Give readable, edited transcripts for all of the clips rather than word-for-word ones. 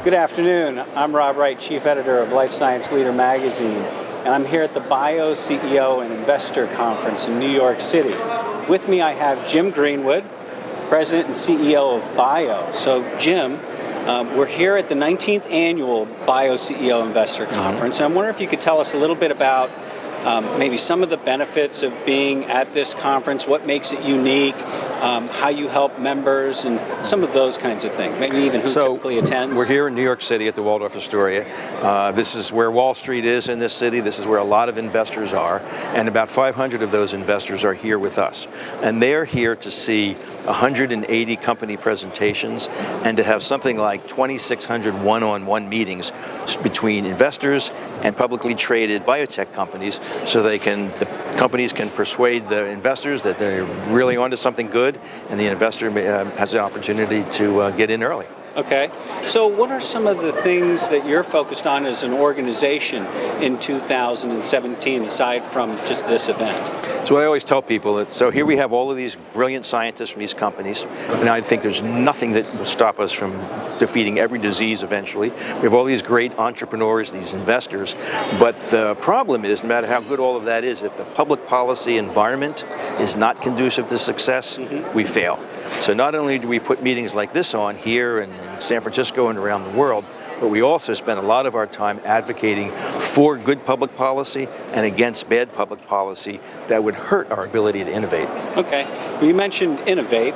Good afternoon. I'm Rob Wright, Chief Editor of Life Science Leader magazine, and I'm here at the Bio CEO and Investor Conference in New York City. With me I have Jim Greenwood, President and CEO of Bio. So Jim, we're here at the 19th Annual Bio CEO Investor Conference, and I'm wondering if you could tell us a little bit about maybe some of the benefits of being at this conference, what makes it unique, how you help members, and some of those kinds of things, maybe even who typically attends. We're here in New York City at the Waldorf Astoria. This is where Wall Street is in this city. This is where a lot of investors are, and about 500 of those investors are here with us. And they're here to see 180 company presentations and to have something like 2,600 one-on-one meetings between investors and publicly traded biotech companies, so the companies can persuade the investors that they're really onto something good, and the investor has an opportunity to get in early. Okay, so what are some of the things that you're focused on as an organization in 2017, aside from just this event? So I always tell people that, so here we have all of these brilliant scientists from these companies, and I think there's nothing that will stop us from defeating every disease eventually. We have all these great entrepreneurs, these investors, but the problem is, no matter how good all of that is, if the public policy environment is not conducive to success, we fail. So not only do we put meetings like this on here in San Francisco and around the world, but we also spend a lot of our time advocating for good public policy and against bad public policy that would hurt our ability to innovate. Okay. You mentioned innovate,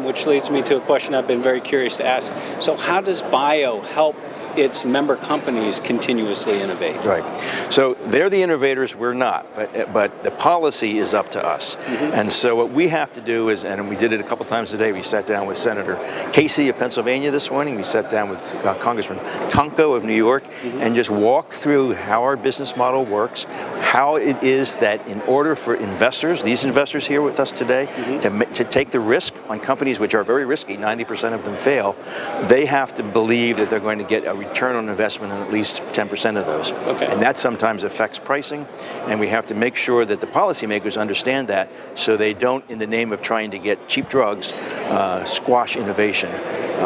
which leads me to a question I've been very curious to ask. So how does Bio help its member companies continuously innovate? Right. So they're the innovators, we're not, but the policy is up to us. And so what we have to do is, and we did it a couple times today, we sat down with Senator Casey of Pennsylvania this morning, we sat down with Congressman Tonko of New York, and just walk through how our business model works, how it is that in order for investors, these investors here with us today, to take the risk on companies which are very risky, 90% of them fail, they have to believe that they're going to get a return on investment on at least 10% of those. Okay. And that sometimes affects pricing, and we have to make sure that the policymakers understand that, so they don't, in the name of trying to get cheap drugs, squash innovation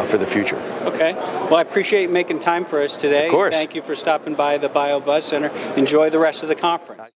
for the future. Okay. Well, I appreciate you making time for us today. Of course. Thank you for stopping by the Bio Buzz Center. Enjoy the rest of the conference.